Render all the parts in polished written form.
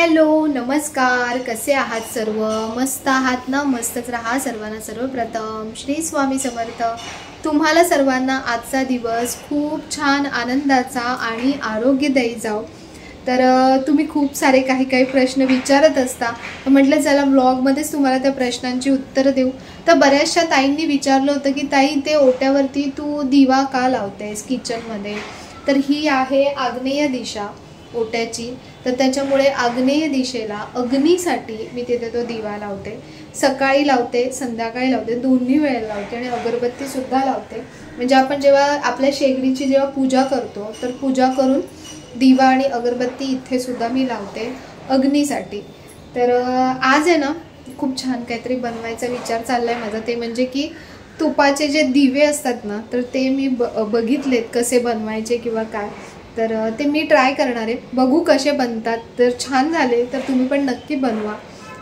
Hello नमस्कार, कसे आहात सर्व? मस्त आहात ना? मस्तच राहा सर्वांना. सर्वप्रथम श्री स्वामी समर्थ. तुम्हाला सर्वांना आजचा दिवस खूप छान आनंदाचा आणि आरोग्यदायी जाओ. तर तुम्ही खूप सारे काही प्रश्न विचारत असता, तर म्हटलं चला ब्लॉगमध्येच तुम्हाला त्या प्रश्नांची उत्तरं देऊ. तर बऱ्याचशा ताईंनी विचारलं होतं की ताई ते ओट्यावरती तू दिवा का लावतेस किचनमध्ये? तर ही आहे आग्नेय दिशा ओट्याची. तर त्याच्यामुळे आग्नेय दिशेला अग्नीसाठी मी तिथे तो दिवा लावते. सकाळी लावते, संध्याकाळी लावते, दोन्ही वेळेला लावते आणि अगरबत्तीसुद्धा लावते. म्हणजे आपण जेव्हा आपल्या शेगडीची जेव्हा पूजा करतो तर पूजा करून दिवा आणि अगरबत्ती इथे सुद्धा मी लावते अग्नीसाठी. तर आज आहे ना खूप छान काहीतरी बनवायचा विचार चाललाय माझा. ते म्हणजे की तुपाचे जे दिवे असतात ना, तर ते मी बघितलेत कसे बनवायचे किंवा काय. तर ते मी ट्राय करणार आहे, बघू कसे बनतात. तर छान झाले तर तुम्ही पण नक्की बनवा.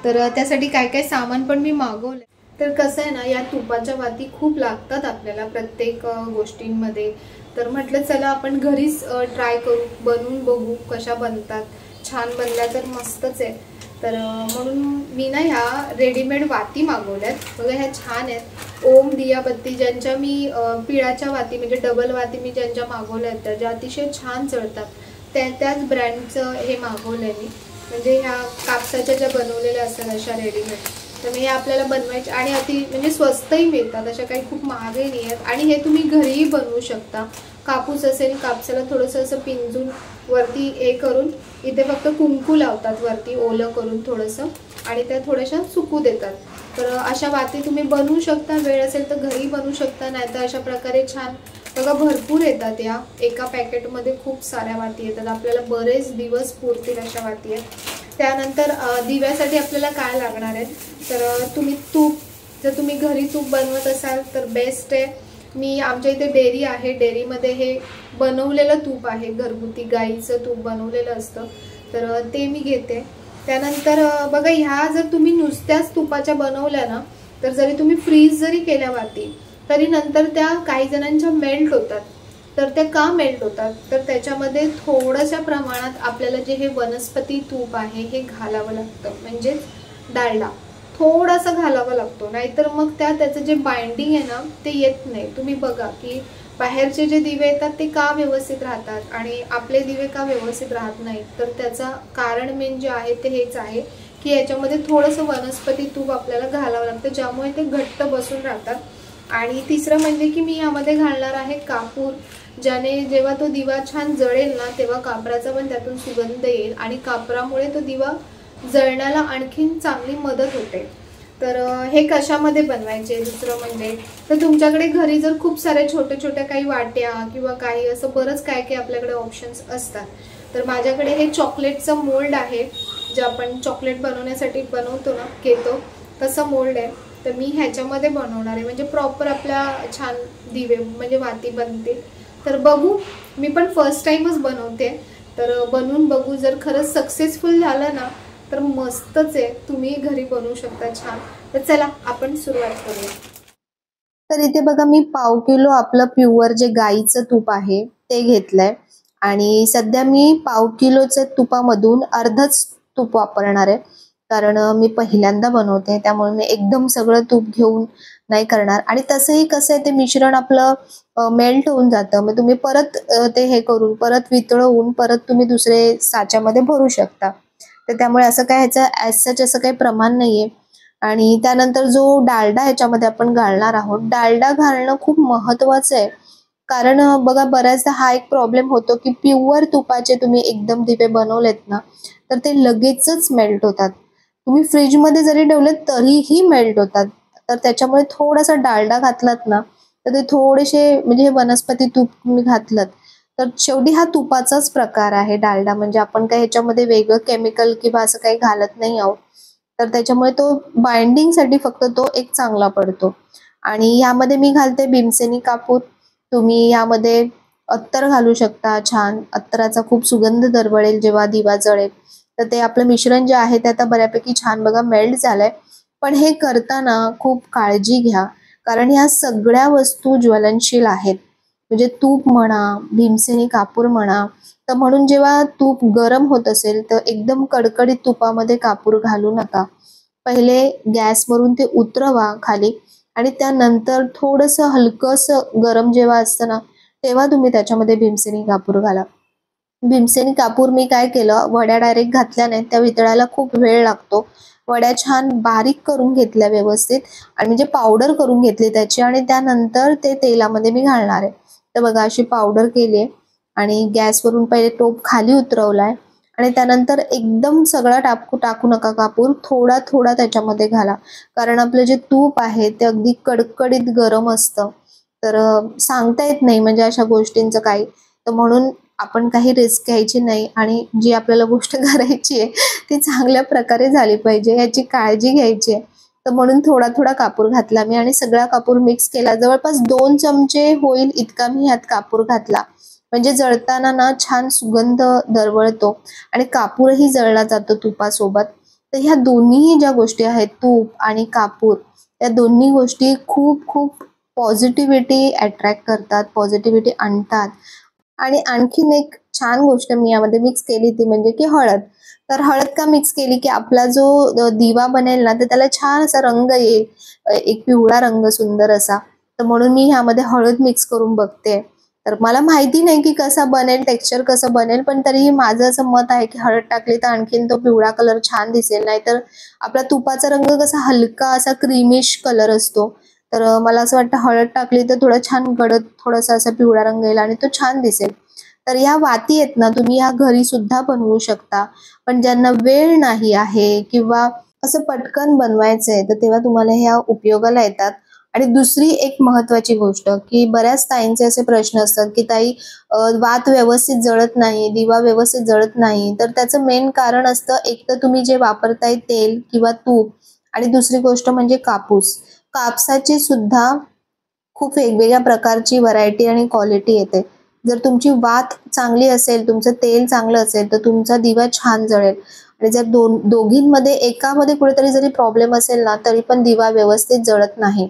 तर त्यासाठी काय काय सामान पण मी मागवले. तर कसं आहे ना, या तुपाच्या वाती खूप लागतात आपल्याला प्रत्येक गोष्टींमध्ये. तर म्हटलं चला आपण घरीच ट्राय करू, बनवून बघू कशा बनतात. छान बनल्या तर मस्तच आहे. तर म्हणून मी ना ह्या रेडीमेड वाती मागवल्यात. बघा ह्या छान आहेत. ओम दियाबत्ती ज्यांच्या मी पिळाच्या वाती म्हणजे डबल वाती मी ज्यांच्या मागवल्या आहेत त्या अतिशय छान जळतात, त्याच ब्रँडचं हे मागवलं आहे मी. म्हणजे ह्या कापसाच्या ज्या बनवलेल्या असतात अशा रेडीमेड. तर हे आपल्याला बनवायचे आणि म्हणजे स्वस्तही मिळतात, अशा काही खूप महागही नाही आहेत. आणि हे तुम्ही घरीही बनवू शकता. कापूस असेल, कापसाला थोडंसं असं पिंजून वरती हे करून इथे फक्त कुंकू लावतात वरती ओलं करून थोडंसं, आणि त्या थोड्याशा सुकू देतात. तर अशा वाती तुम्ही बनवू शकता. वेळ असेल तर घरी बनवू शकता, नाहीतर अशा प्रकारे छान बघा भरपूर येतात. या एका पॅकेटमध्ये खूप साऱ्या वाती येतात, आपल्याला बरेच दिवस पुरतील अशा वाती आहेत. त्यानंतर दिव्यासाठी आपल्याला काय लागणार आहे, तर तुम्ही तूप, जर तुम्ही घरी तूप बनवत असाल तर बेस्ट आहे. मी आमच्या इथे डेअरी आहे, डेअरीमध्ये हे बनवलेलं तूप आहे, घरगुती गाईचं तूप बनवलेलं असतं, तर ते मी घेते. त्यानंतर बघा ह्या जर तुम्ही नुसत्याच तुपाच्या बनवल्या ना, तर जरी तुम्ही फ्रीज जरी केल्या वाती तरी नंतर त्या काही जणांच्या मेल्ट होतात. तर ते का मेल्ट होतात, तर त्याच्यामध्ये थोड्याशा प्रमाणात आपल्याला जे हे वनस्पती तूप आहे हे घालावं लागतं, म्हणजे डालडा थोडासा घालावा लागतो. नाहीतर मग त्याचं जे बाइंडिंग आहे ना ते येत नाही. तुम्ही बघा की बाहेरचे जे दिवे येतात ते का व्यवस्थित राहतात आणि आपले दिवे का व्यवस्थित राहत नाहीत, तर त्याचं कारण मेन जे आहे ते हेच आहे की याच्यामध्ये थोडंसं वनस्पती तूप आपल्याला घालावं लागतं, ज्यामुळे ते घट्ट बसून राहतात. आणि तिसरं म्हणजे की मी यामध्ये घालणार आहे कापूर, ज्याने जेव्हा तो दिवा छान जळेल ना तेव्हा कापराचा पण त्यातून सुगंध येईल आणि कापरामुळे तो दिवा जळण्याला आणखीन चांगली मदत होते. तर हे कशामध्ये बनवायचे दुसरं म्हणजे, तर तुमच्याकडे घरी जर खूप साऱ्या छोट्या काही वाट्या किंवा काही असं बरंच काय आपल्याकडे ऑप्शन्स असतात. तर माझ्याकडे हे चॉकलेटचं मोल्ड आहे, जे आपण चॉकलेट बनवण्यासाठी बनवतो ना घेतो तसं मोल्ड आहे. तर मी ह्याच्यामध्ये बनवणार आहे, म्हणजे प्रॉपर आपल्या छान दिवे म्हणजे वाती बनतील. तर बघू, मी पण फर्स्ट टाइमच बनवते, तर बनवून बघू. जर खरंच सक्सेसफुल झालं ना तर मस्तच आहे, तुम्ही घरी बनवू शकता छान. तर चला आपण सुरुवात करूया. तर इथे बघा मी पाव किलो आपलं प्युअर जे गाईचं तूप आहे ते घेतलंय आणि सध्या मी पाव किलोच्या तुपामधून अर्धच तूप वापरणार आहे, कारण मी पहिल्यांदा बनवते, त्यामुळे मी एकदम सगळं तूप घेऊन नाही करणार. आणि तसंही कसं आहे ते मिश्रण आपलं मेल्ट होऊन जातं, मग तुम्ही परत ते हे करून परत वितळवून परत तुम्ही दुसरे साच्यामध्ये भरू शकता. तर त्यामुळे असं काय ह्याचं ॲज सच असं काही प्रमाण नाहीये. आणि त्यानंतर जो डालडा ह्याच्यामध्ये आपण घालणार आहोत, डालडा घालणं खूप महत्वाचं आहे. कारण बघा बऱ्याचदा हा एक प्रॉब्लेम होतो की प्युअर तुपाचे तुम्ही एकदम दिवे बनवलेत ना तर ते लगेचच मेल्ट होतात. तुम्ही फ्रीजमध्ये जरी ठेवले तरीही मेल्ट होतात. तर त्याच्यामुळे थोडासा डालडा घातलात ना तर ते थोडेसे म्हणजे हे वनस्पती तूप तुम्ही घातलं तर शेवटी हा तुपाचाच प्रकार आहे डालडा, म्हणजे आपण काही ह्याच्यामध्ये वेगळं केमिकल किंवा असं काही घालत नाही आहोत. तर त्याच्यामुळे तो बाइंडिंगसाठी फक्त तो एक चांगला पडतो. आणि यामध्ये मी घालते भीमसेनी कापूर. तुम्ही यामध्ये अत्तर घालू शकता, छान अत्तराचा खूप सुगंध दरवळेल जेव्हा दिवा जळेल. तर ते आपलं मिश्रण जे आहे ते आता बऱ्यापैकी छान बघा मेल्ट झालंय. पण हे करताना खूप काळजी घ्या, कारण ह्या सगळ्या वस्तू ज्वलनशील आहेत. म्हणजे तूप म्हणा, भीमसेनी कापूर म्हणा. तर म्हणून जेव्हा तूप गरम होत असेल तर एकदम कडकडीत तुपामध्ये कापूर घालू नका. पहिले गॅसवरून ते उतरवा खाली आणि त्यानंतर थोडंसं हलकंसं गरम जेव्हा असतं ना, तेव्हा तुम्ही त्याच्यामध्ये भीमसेनी कापूर घाला. भीमसेनी कापूर मी काय केलं, वड्या डायरेक्ट घातल्या नाहीत, त्या वितळायला खूप वेळ लागतो. वड्या छान बारीक करून घेतल्या व्यवस्थित आणि म्हणजे पावडर करून घेतली त्याची आणि त्यानंतर ते तेलामध्ये मी घालणार आहे. तर बघा अशी पावडर केली आहे आणि गॅसवरून पहिले टोप खाली उतरवलाय आणि त्यानंतर एकदम सगळा टाकू नका कापूर, थोडा थोडा त्याच्यामध्ये घाला. कारण आपलं जे तूप आहे ते अगदी कडकडीत गरम असतं. तर सांगता येत नाही म्हणजे अशा गोष्टींचं काही. तर म्हणून आपण काही रिस्क घ्यायची नाही आणि जी आपल्याला गोष्ट करायची आहे ती चांगल्या प्रकारे झाली पाहिजे याची काळजी घ्यायची आहे. तर म्हणून थोडा थोडा कापूर घातला मी आणि सगळा कापूर मिक्स केला. जवळपास 2 चमचे होईल इतका मी ह्यात कापूर घातला. म्हणजे जळताना ना छान सुगंध दरवळतो आणि कापूरही जळला जातो तुपासोबत. तर ह्या दोन्ही ज्या गोष्टी आहेत, तूप आणि कापूर, या दोन्ही गोष्टी खूप खूप पॉझिटिव्हिटी अट्रॅक्ट करतात, पॉझिटिव्हिटी आणतात. आणि आणखीन एक छान गोष्ट मी यामध्ये मिक्स केली ती म्हणजे की हळद. तर हळद का मिक्स केली की आपला जो दिवा बनेल ना तर त्याला छान असा रंग येईल, एक पिवळा रंग सुंदर असा. तर म्हणून मी ह्यामध्ये हळद मिक्स करून बघते. तर मला माहिती नाही की कसा बनेल, टेक्स्चर कसं बनेल, पण तरीही माझं असं मत आहे की हळद टाकली तर आणखीन तो पिवळा कलर छान दिसेल. नाहीतर आपला तुपाचा रंग कसा हलका असा क्रीमिश कलर असतो. तर मला असं वाटतं हळद टाकली तर थोडं छान गडद थोडासा असा पिवळा रंग येईल आणि तो छान दिसेल. तर ह्या वाती आहेत ना, तुम्ही ह्या घरी सुद्धा बनवू शकता. पण ज्यांना वेळ नाही आहे किंवा असं पटकन बनवायचंय तर तेव्हा तुम्हाला ह्या उपयोगाला येतात. आणि दुसरी एक महत्वाची गोष्ट की बऱ्याच ताईंचे असे प्रश्न असतात की ताई वात व्यवस्थित जळत नाही, दिवा व्यवस्थित जळत नाही. तर त्याचं मेन कारण असतं एक तर तुम्ही जे वापरताय तेल किंवा तूप आणि दुसरी गोष्ट म्हणजे कापूस. कापसाची सुद्धा खूप वेगवेगळ्या प्रकारची व्हरायटी आणि क्वालिटी येते. जर तुमची वात चांगली असेल, तुमचं तेल चांगलं असेल, तर तुमचा दिवा छान जळेल आणि जर दोघींमध्ये एकामध्ये कुठेतरी जरी प्रॉब्लेम असेल ना, तरी पण दिवा व्यवस्थित जळत नाही.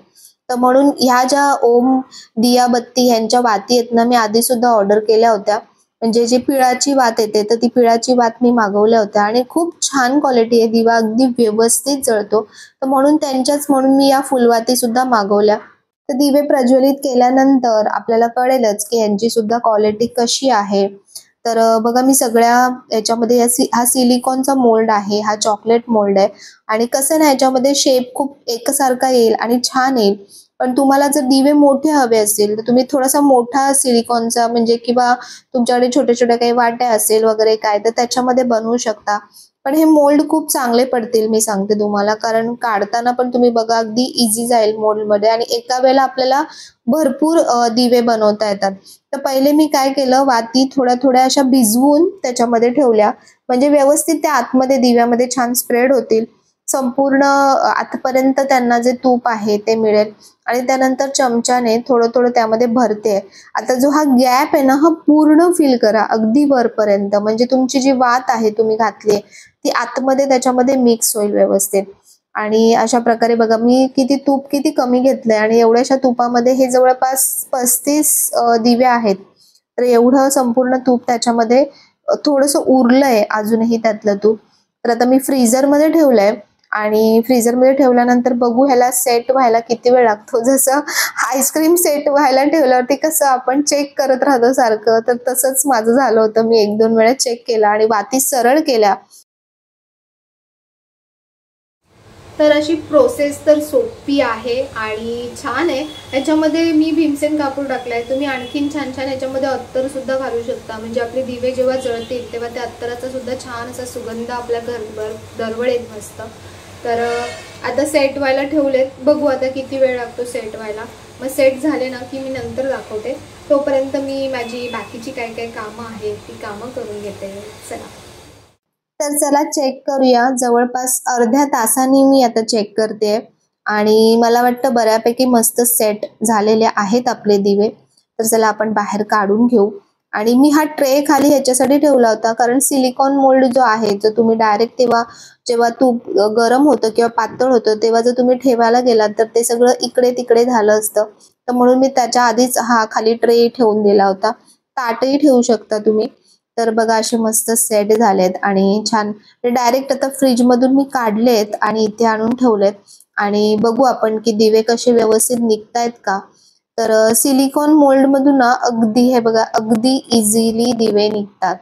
तर म्हणून ह्या ज्या ओम, दियाबत्ती ह्यांच्या वाती आहेत ना, मी आधी सुद्धा ऑर्डर केल्या होत्या. म्हणजे जी पिळाची वात येते, तर ती पिळाची वात मी मागवल्या होत्या आणि खूप छान क्वालिटी आहे. दिवा अगदी व्यवस्थित जळतो. तर म्हणून मी या फुलवाती सुद्धा मागवल्या. तर दिवे प्रज्वलित केल्यानंतर आपल्याला कळेलच की यांची सुद्धा क्वालिटी कशी आहे. तर बघा मी सगळ्या याच्यामध्ये हा सिलिकॉनचा मोल्ड आहे, हा चॉकलेट मोल्ड आहे आणि कसं ना ह्याच्यामध्ये शेप खूप एकसारखा येईल आणि छान येईल. पण तुम्हाला जर दिवे मोठे हवे असतील तर तुम्ही थोडासा मोठा सिलिकॉनचा म्हणजे किंवा तुमच्याकडे छोट्या छोट्या काही वाट्या असेल वगैरे काय तर त्याच्यामध्ये बनवू शकता. पण हे मोल्ड खूप चांगले पडतील मी सांगते तुम्हाला, कारण काढताना पण तुम्ही बघा अगदी इझी जाईल मोल्डमध्ये आणि एका वेळेला आपल्याला भरपूर दिवे बनवता येतात. तर पहिले मी काय केलं, वाती थोड्या थोड्या अशा भिजवून त्याच्यामध्ये ठेवल्या म्हणजे व्यवस्थित त्या आतमध्ये दिव्यामध्ये छान स्प्रेड होतील. संपूर्ण आतपर्यंत त्यांना जे तूप आहे ते मिळेल आणि त्यानंतर चमच्याने थोडं थोडं त्यामध्ये भरते. आता जो हा गॅप आहे ना, हा पूर्ण फिल करा अगदी वरपर्यंत, म्हणजे तुमची जी वात आहे तुम्ही घातली ती आतमध्ये त्याच्यामध्ये मिक्स होईल व्यवस्थित. आणि अशा प्रकारे बघा मी तूप किती कमी घेतलंय आणि एवढ्याशा तुपामध्ये हे जवळपास 35 दिवे आहेत. तर एवढं संपूर्ण तूप त्याच्यामध्ये थोडंसं उरलंय अजूनही त्यातलं तूप. तर आता मी फ्रीझरमध्ये ठेवलंय आणि फ्रीझरमध्ये ठेवल्यानंतर बघू ह्याला सेट व्हायला किती वेळ लागतो. जसं आईस्क्रीम सेट व्हायला ठेवल्यावरती कसं आपण चेक करत राहतो सारखं, तर तसंच माझं झालं होतं. मी 1-2 वेळा चेक केला आणि वाती सरळ केल्या. तर अशी प्रोसेस तर सोपी आहे आणि छान आहे. याच्यामध्ये मी भीमसेन कापूर टाकलाय. तुम्ही आणखीन छान छान याच्यामध्ये अत्तर सुद्धा घालू शकता. म्हणजे आपले दिवे जेव्हा जळतील तेव्हा त्या अत्तराचा सुद्धा छान असा सुगंध आपल्या घरभर दरवळेल मस्त. तर आता सेट व्हायला ठेवलेत. बघू आता किती वेळ लागतो सेट व्हायला. मग सेट झाले ना की मी नंतर दाखवते. तोपर्यंत मी माझी बाकीची काय काय कामं आहेत ती कामं करून घेते. चला. तर चला चेक करूया. जवळपास अर्ध्या तासाने मी आता चेक करते आणि मला वाटतं बऱ्यापैकी मस्त सेट झालेले आहेत आपले दिवे. तर चला आपण बाहेर काढून घेऊ. आणि मी हा ट्रे खाली ह्याच्यासाठी ठेवला होता कारण सिलिकॉन मोल्ड जो आहे जो तुम्ही डायरेक्ट तेव्हा जेव्हा तूप गरम होतं किंवा पातळ होतं तेव्हा जर तुम्ही ठेवायला गेलात तर ते सगळं इकडे तिकडे झालं असतं. तर म्हणून मी त्याच्या आधीच हा खाली ट्रे ठेवून दिला होता. ताटही ठेवू शकता तुम्ही. तर बघा असे मस्त सेट झालेत आणि छान. डायरेक्ट आता फ्रीज मधून मी काढलेत आणि इथे आणून ठेवलेत आणि बघू आपण की दिवे कसे व्यवस्थित निघतायत का. तर सिलिकॉन मोल्ड मधून ना अगदी हे बघा अगदी इझिली दिवे निघतात.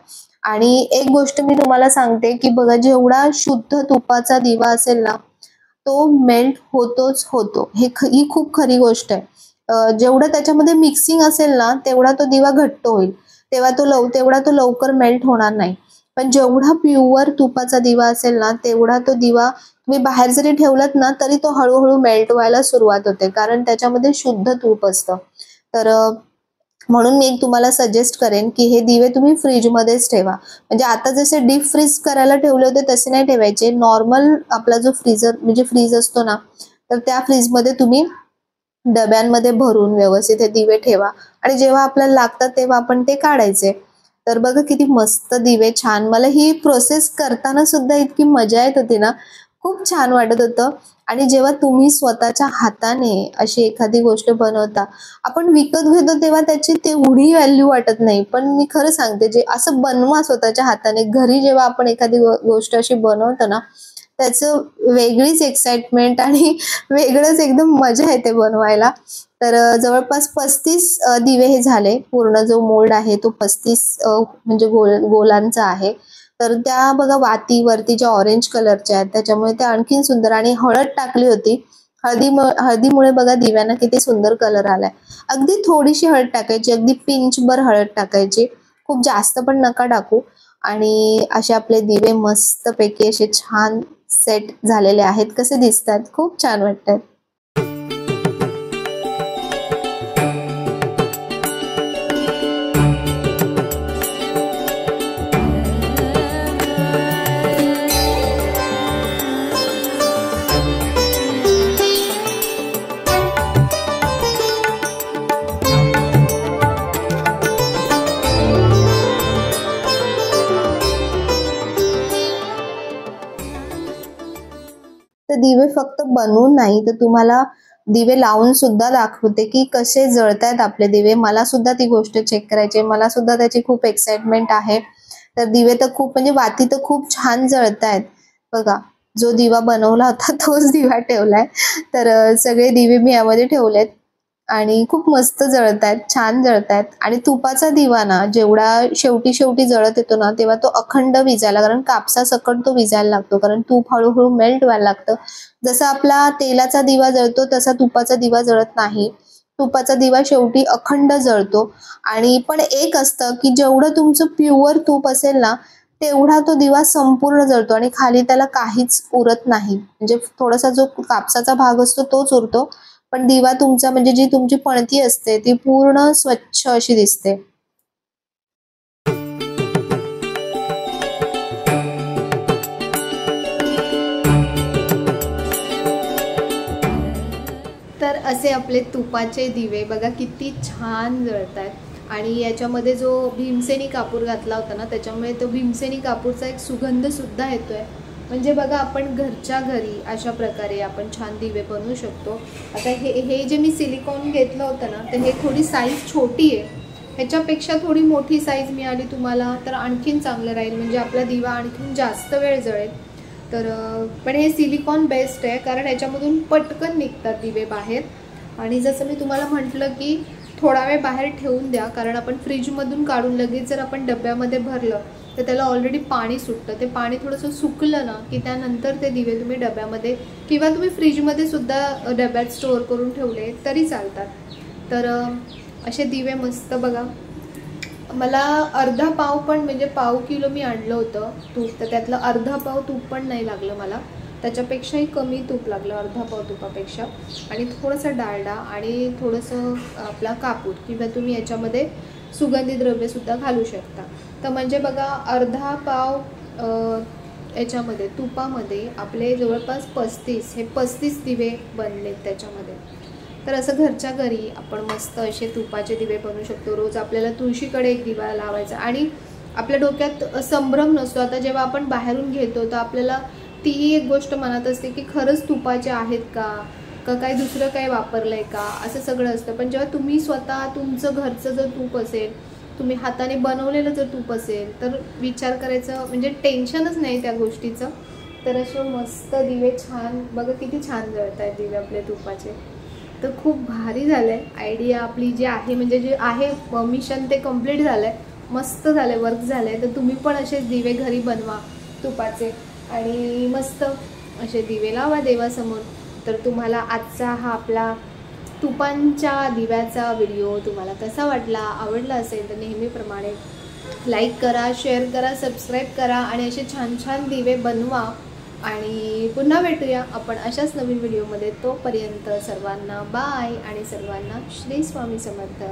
आणि एक गोष्ट मी तुम्हाला सांगते की बघा जेवढा शुद्ध तुपाचा दिवा असेल ना तो मेल्ट होतोच होतो. ही खूप खरी गोष्ट आहे. जेवढं त्याच्यामध्ये मिक्सिंग असेल ना तेवढा तो दिवा घट्ट होईल, तेवढा तो लवकर मेल्ट होणार नाही. पण जेवढा प्युअर तुपाचा दिवा असेल ना तेवढा तो दिवा तुम्ही बाहेर जरी ठेवलात ना तरी तो हळूहळू मेल्ट व्हायला सुरुवात होते, कारण त्याच्यामध्ये शुद्ध तूप असतं. तर म्हणून मी तुम्हाला सजेस्ट करेन की हे दिवे तुम्ही फ्रीजमध्येच ठेवा. म्हणजे आता जसे डीप फ्रीज करायला ठेवले होते तसे नाही ठेवायचे. नॉर्मल आपला जो फ्रीजर म्हणजे फ्रीज असतो ना तर त्या फ्रीजमध्ये तुम्ही डब्यांमध्ये भरून व्यवस्थित हे दिवे ठेवा आणि जेव्हा आपल्याला लागतात तेव्हा आपण ते काढायचे. तर बघा किती मस्त दिवे छान. मला ही प्रोसेस करताना सुद्धा इतकी मजा येत होती ना, खूप छान वाटत होतं. आणि जेव्हा तुम्ही स्वतःच्या हाताने अशी एखादी गोष्ट बनवता, आपण विकत घेतो तेव्हा त्याची तेवढी व्हॅल्यू वाटत नाही. पण मी खरं सांगते जे असं बनवा स्वतःच्या हाताने घरी, जेव्हा आपण एखादी गोष्ट अशी बनवतो ना त्याचं वेगळीच एक्साइटमेंट आणि वेगळंच एकदम मजा येते बनवायला. तर जवळपास 35 दिवे हे झाले. पूर्ण जो मोल्ड आहे तो 35 म्हणजे गोलांचा आहे. तर त्या बघा वातीवरती ज्या ऑरेंज कलरच्या आहेत त्याच्यामुळे ते आणखीन सुंदर. आणि हळद टाकली होती. हळदीमुळे बघा दिव्यांना किती सुंदर कलर आलाय. अगदी थोडीशी हळद टाकायची, अगदी पिंचभर हळद टाकायची, खूप जास्त पण नका टाकू. आणि असे आपले दिवे मस्तपैकी असे छान सेट झालेले आहेत. कसे दिसतात, खूप छान वाटतात. तर दिवे फक्त बनवून नाही तर तुम्हाला दिवे लावून सुद्धा दाखवते की कसे जळतायत आपले दिवे. मला सुद्धा ती गोष्ट चेक करायची, मला सुद्धा त्याची खूप एक्साइटमेंट आहे. तर दिवे तर खूप म्हणजे वाती तर खूप छान जळतायत. बघा जो दिवा बनवला होता तोच दिवा ठेवलाय. तर सगळे दिवे मी यामध्ये ठेवलेत आणि खूप मस्त जळतायत, छान जळतायत. आणि तुपाचा दिवा ना जेवढा शेवटी जळत येतो ना तेव्हा तो अखंड विजायला, कारण कापसासकट तो विजायला लागतो, कारण तूप हळूहळू मेल्ट व्हायला लागतं. जसा आपला तेलाचा दिवा जळतो तसा तुपाचा दिवा जळत नाही. तुपाचा दिवा शेवटी अखंड जळतो. आणि पण एक असतं की जेवढं तुमचं प्युअर तूप असेल ना तेवढा तो दिवा संपूर्ण जळतो आणि खाली त्याला काहीच उरत नाही. म्हणजे थोडासा जो कापसाचा भाग असतो तोच उरतो, पण दिवा तुमचा म्हणजे जी तुमची पणती असते ती पूर्ण स्वच्छ अशी दिसते. तर असे आपले तुपाचे दिवे बघा किती छान जळतात. आणि याच्यामध्ये जो भीमसेनी कापूर घातला होता ना त्याच्यामुळे तो भीमसेनी कापूरचा एक सुगंध सुद्धा येतोय. म्हणजे बघा आपण घरच्या घरी अशा प्रकारे आपण छान दिवे बनवू शकतो. आता हे जे मी सिलिकॉन घेतलं होतं ना तर हे थोडी साईज छोटी आहे. ह्याच्यापेक्षा थोडी मोठी साईज मिळाली तुम्हाला तर आणखीन चांगलं राहील, म्हणजे आपला दिवा आणखीन जास्त वेळ जळेल. तर पण हे सिलिकॉन बेस्ट आहे कारण ह्याच्यामधून पटकन निघतात दिवे बाहेर. आणि जसं मी तुम्हाला म्हटलं की थोडा वेळ बाहेर ठेवून द्या, कारण आपण फ्रीजमधून काढून लगेच जर आपण डब्यामध्ये भरलं तर त्याला ऑलरेडी पाणी सुटतं. ते पाणी थोडंसं सुकलं ना की त्यानंतर ते दिवे तुम्ही डब्यामध्ये किंवा तुम्ही फ्रीजमध्ये सुद्धा डब्यात स्टोअर करून ठेवले तरी चालतात. तर असे दिवे मस्त बघा. मला अर्धा पाव पण म्हणजे पाव किलो मी आणलं होतं तूप, तर त्यातलं अर्धा पाव तूप पण नाही लागलं मला, त्याच्यापेक्षाही कमी तूप लागलं अर्धा पाव तुपापेक्षा. आणि थोडंसं डालडा आणि थोडंसं आपला कापूर किंवा तुम्ही याच्यामध्ये सुगंधी द्रव्यसुद्धा घालू शकता. तर म्हणजे बघा अर्धा पाव याच्यामध्ये तुपामध्ये आपले जवळपास 35 दिवे बनलेत त्याच्यामध्ये. तर असं घरच्या घरी आपण मस्त असे तुपाचे दिवे बनवू शकतो. रोज आपल्याला तुळशीकडे एक दिवा लावायचा आणि आपल्या डोक्यात संभ्रम नसतो. आता जेव्हा आपण बाहेरून घेतो तर आपल्याला तीही एक गोष्ट मनात असते की खरंच तुपाचे आहेत का, का काय दुसरं काय वापरलं आहे का असं सगळं असतं. पण जेव्हा तुम्ही स्वतः तुमचं घरचं जर तूप असेल, तुम्ही हाताने बनवलेलं जर तूप असेल, तर विचार करायचं म्हणजे टेन्शनच नाही त्या गोष्टीचं. तर असे मस्त दिवे छान बघा किती छान जळत आहेत दिवे आपले तुपाचे. तर खूप भारी झालं आहे. आयडिया आपली जी आहे म्हणजे जे आहे मिशन ते कंप्लीट झालं आहे, मस्त झालं आहे, वर्क झालं आहे. तर तुम्ही पण असेच दिवे घरी बनवा तुपाचे आणि मस्त असे दिवे लावा देवासमोर. तर तुम्हाला आजचा हा आपला तुपांच्या दिव्याचा व्हिडिओ तुम्हाला कसा वाटला, आवडला असेल तर नेहमीप्रमाणे लाईक करा, शेअर करा, सबस्क्राईब करा आणि असे छान छान दिवे बनवा. आणि पुन्हा भेटूया आपण अशाच नवीन व्हिडिओमध्ये. तोपर्यंत सर्वांना बाय आणि सर्वांना श्री स्वामी समर्थ.